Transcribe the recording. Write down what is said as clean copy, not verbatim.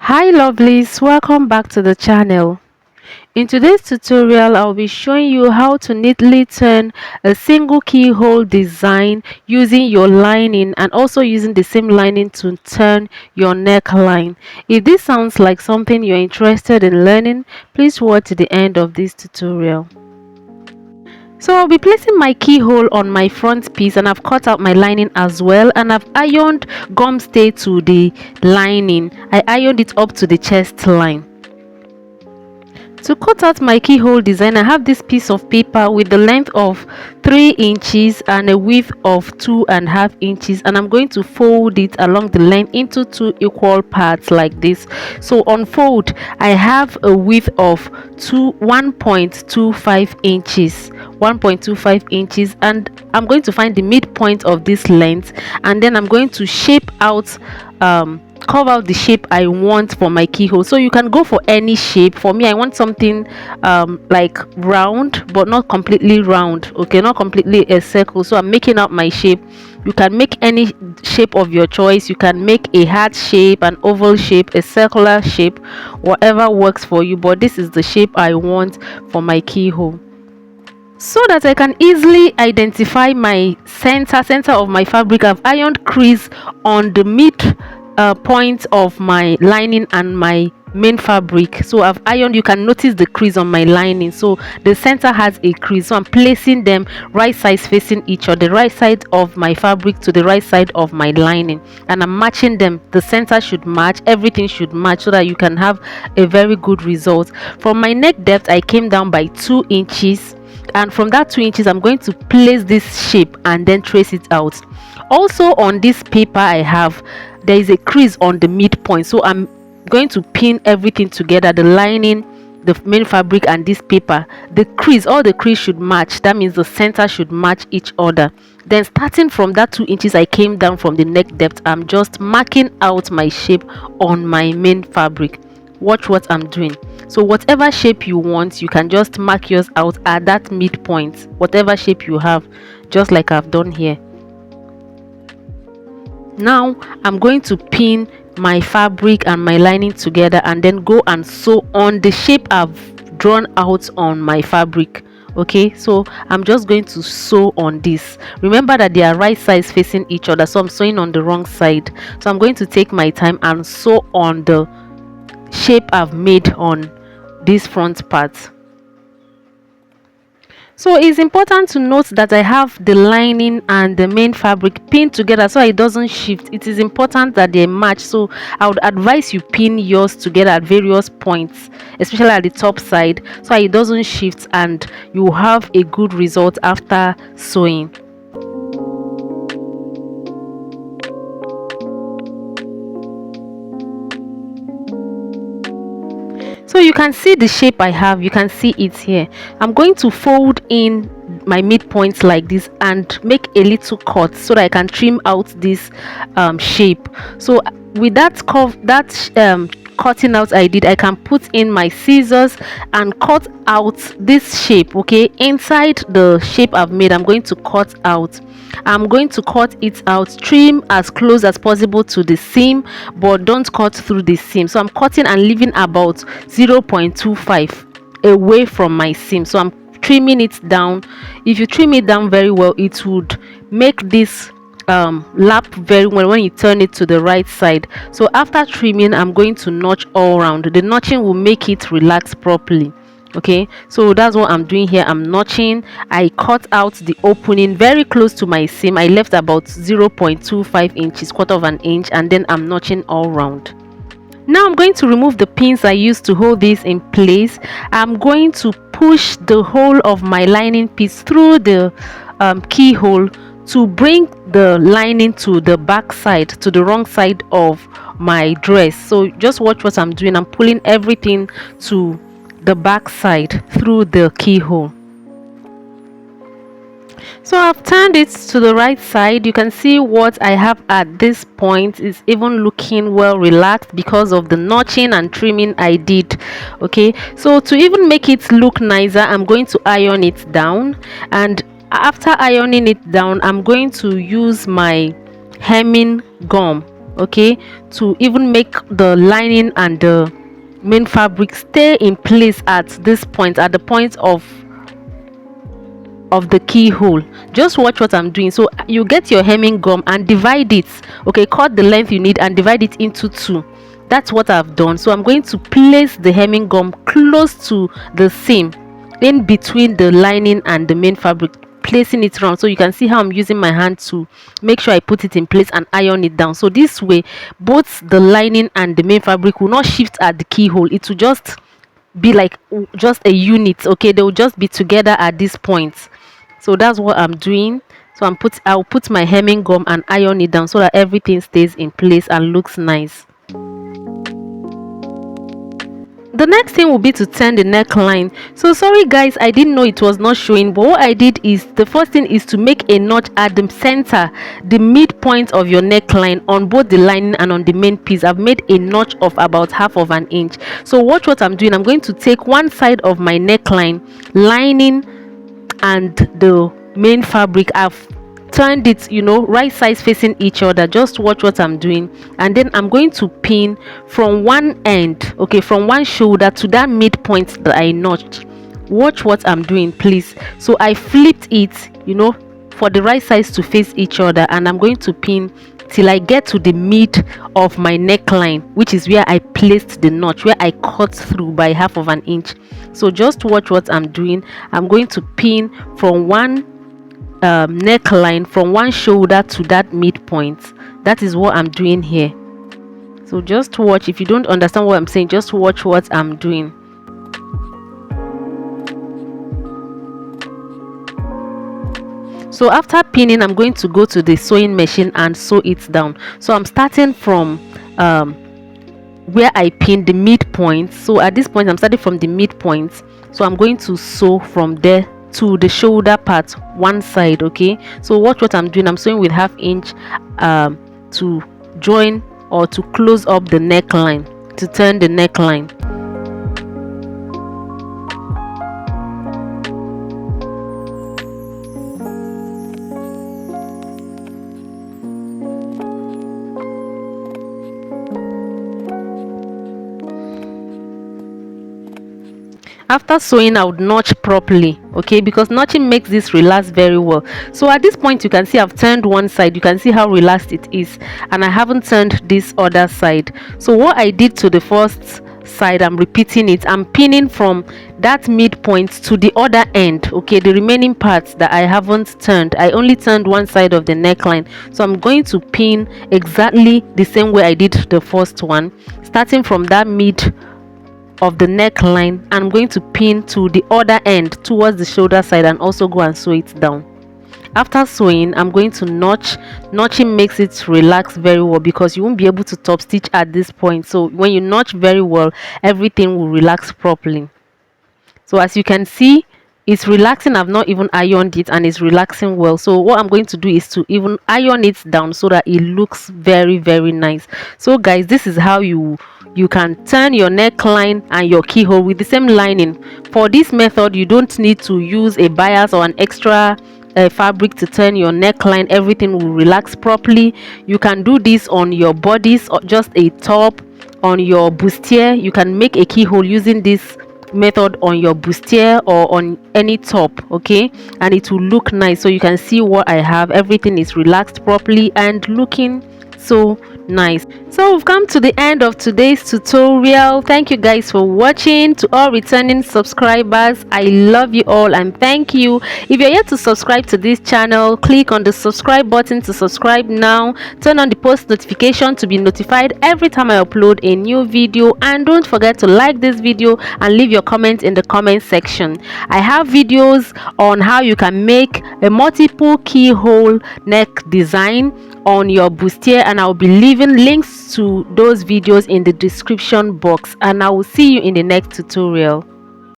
Hi lovelies, welcome back to the channel. In today's tutorial, I'll be showing you how to neatly turn a single keyhole design using your lining and also using the same lining to turn your neckline. If this sounds like something you're interested in learning, please watch to the end of this tutorial. So I'll be placing my keyhole on my front piece, and I've cut out my lining as well, and I've ironed gum stay to the lining. I ironed it up to the chest line. To cut out my keyhole design, I have this piece of paper with the length of 3 inches and a width of 2.5 inches, and I'm going to fold it along the length into 2 equal parts like this. So on fold, I have a width of 1.25 inches, 1.25 inches, and I'm going to find the midpoint of this length, and then I'm going to shape out carve out the shape I want for my keyhole. So you can go for any shape. For me, I want something like round but not completely round, okay, not completely a circle. So I'm making out my shape. You can make any shape of your choice. You can make a heart shape, an oval shape, a circular shape, whatever works for you, but this is the shape I want for my keyhole. So that I can easily identify my center of my fabric, I've ironed crease on the mid point of my lining and my main fabric. So I've ironed, you can notice the crease on my lining, so the center has a crease. So I'm placing them right sides facing each other, the right side of my fabric to the right side of my lining, and I'm matching them. The center should match, everything should match, so that you can have a very good result. From my neck depth, I came down by 2 inches, and from that 2 inches I'm going to place this shape and then trace it out. Also on this paper I have, there is a crease on the midpoint, so I'm going to pin everything together, the lining, the main fabric, and this paper. The crease, all the crease should match. That means the center should match each other. Then starting from that 2 inches I came down from the neck depth, I'm just marking out my shape on my main fabric. Watch what I'm doing. So whatever shape you want, you can just mark yours out at that midpoint, whatever shape you have, just like I've done here. Now I'm going to pin my fabric and my lining together and then go and sew on the shape I've drawn out on my fabric. Okay, so I'm just going to sew on this. Remember that they are right sides facing each other, so I'm sewing on the wrong side. So I'm going to take my time and sew on the shape I've made on this front part. So it's important to note that I have the lining and the main fabric pinned together so it doesn't shift. It is important that they match, so I would advise you pin yours together at various points, especially at the top side, so it doesn't shift and you have a good result after sewing. So you can see the shape I have, you can see it here. I'm going to fold in my midpoints like this and make a little cut so that I can trim out this shape. So with that cutting out I did, I can put in my scissors and cut out this shape. Okay, inside the shape I've made, I'm going to cut out. I'm going to cut it out, trim as close as possible to the seam, but don't cut through the seam. So I'm cutting and leaving about 0.25 away from my seam. So I'm trimming it down. If you trim it down very well, it would make this lap very well when you turn it to the right side. So after trimming, I'm going to notch all around. The notching will make it relax properly. Okay, so that's what I'm doing here. I'm notching. I cut out the opening very close to my seam. I left about 0.25 inches, quarter of an inch, and then I'm notching all round. Now I'm going to remove the pins I used to hold this in place. I'm going to push the whole of my lining piece through the keyhole to bring the lining to the back side, to the wrong side of my dress. So just watch what I'm doing. I'm pulling everything to the back side through the keyhole. So I've turned it to the right side. You can see what I have at this point is even looking well relaxed because of the notching and trimming I did. Okay, so to even make it look nicer, I'm going to iron it down, and after ironing it down, I'm going to use my hemming gum. okay, to even make the lining and the main fabric stay in place at this point, at the point of the keyhole. Just watch what I'm doing. So you get your hemming gum and divide it, okay, cut the length you need and divide it into two. That's what I've done. So I'm going to place the hemming gum close to the seam, in between the lining and the main fabric, placing it around. So you can see how I'm using my hand to make sure I put it in place and iron it down. So this way both the lining and the main fabric will not shift at the keyhole. It will just be like just a unit, okay, they will just be together at this point. So that's what I'm doing. So I'll put my hemming gum and iron it down so that everything stays in place and looks nice. The next thing will be to turn the neckline. So sorry guys, I didn't know it was not showing, but what I did is, the first thing is to make a notch at the center, the midpoint of your neckline, on both the lining and on the main piece. I've made a notch of about 1/2 inch. So watch what I'm doing. I'm going to take one side of my neckline, lining and the main fabric. I've turned it, you know, right sides facing each other. Just watch what I'm doing, and then I'm going to pin from one end, okay, from one shoulder to that midpoint that I notched. Watch what I'm doing, please. So I flipped it, you know, for the right sides to face each other, and I'm going to pin till I get to the mid of my neckline, which is where I placed the notch, where I cut through by 1/2 inch. So just watch what I'm doing. I'm going to pin from one neckline, from one shoulder to that midpoint. That is what I'm doing here. So just watch. If you don't understand what I'm saying, just watch what I'm doing. So after pinning, I'm going to go to the sewing machine and sew it down. So I'm starting from where I pinned the midpoint. So at this point I'm starting from the midpoint, so I'm going to sew from there to the shoulder part, one side, okay. So watch what I'm doing. I'm sewing with 1/2 inch to join or to close up the neckline, to turn the neckline. After sewing, I would notch properly, okay, because notching makes this relax very well. So at this point you can see I've turned one side. You can see how relaxed it is, and I haven't turned this other side. So what I did to the first side, I'm repeating it. I'm pinning from that midpoint to the other end, okay. The remaining parts that I haven't turned, I only turned one side of the neckline. So I'm going to pin exactly the same way I did the first one, starting from that mid of the neckline. I'm going to pin to the other end towards the shoulder side and also go and sew it down. After sewing, I'm going to notch. Notching makes it relax very well because you won't be able to top stitch at this point. So when you notch very well, everything will relax properly. So as you can see, it's relaxing. I've not even ironed it and it's relaxing well. So what I'm going to do is to even iron it down so that it looks very, very nice. So guys, this is how you can turn your neckline and your keyhole with the same lining. For this method, you don't need to use a bias or an extra fabric to turn your neckline. Everything will relax properly. You can do this on your bodice or just a top, on your bustier. You can make a keyhole using this method on your bustier or on any top, okay, and it will look nice. So you can see what I have. Everything is relaxed properly and looking so nice. So we've come to the end of today's tutorial. Thank you guys for watching. To all returning subscribers, I love you all and thank you. If you're yet to subscribe to this channel, click on the subscribe button to subscribe now. Turn on the post notification to be notified every time I upload a new video, and don't forget to like this video and leave your comment in the comment section. I have videos on how you can make a multiple keyhole neck design on your bustier, and I'll be leaving links to those videos in the description box, and I will see you in the next tutorial.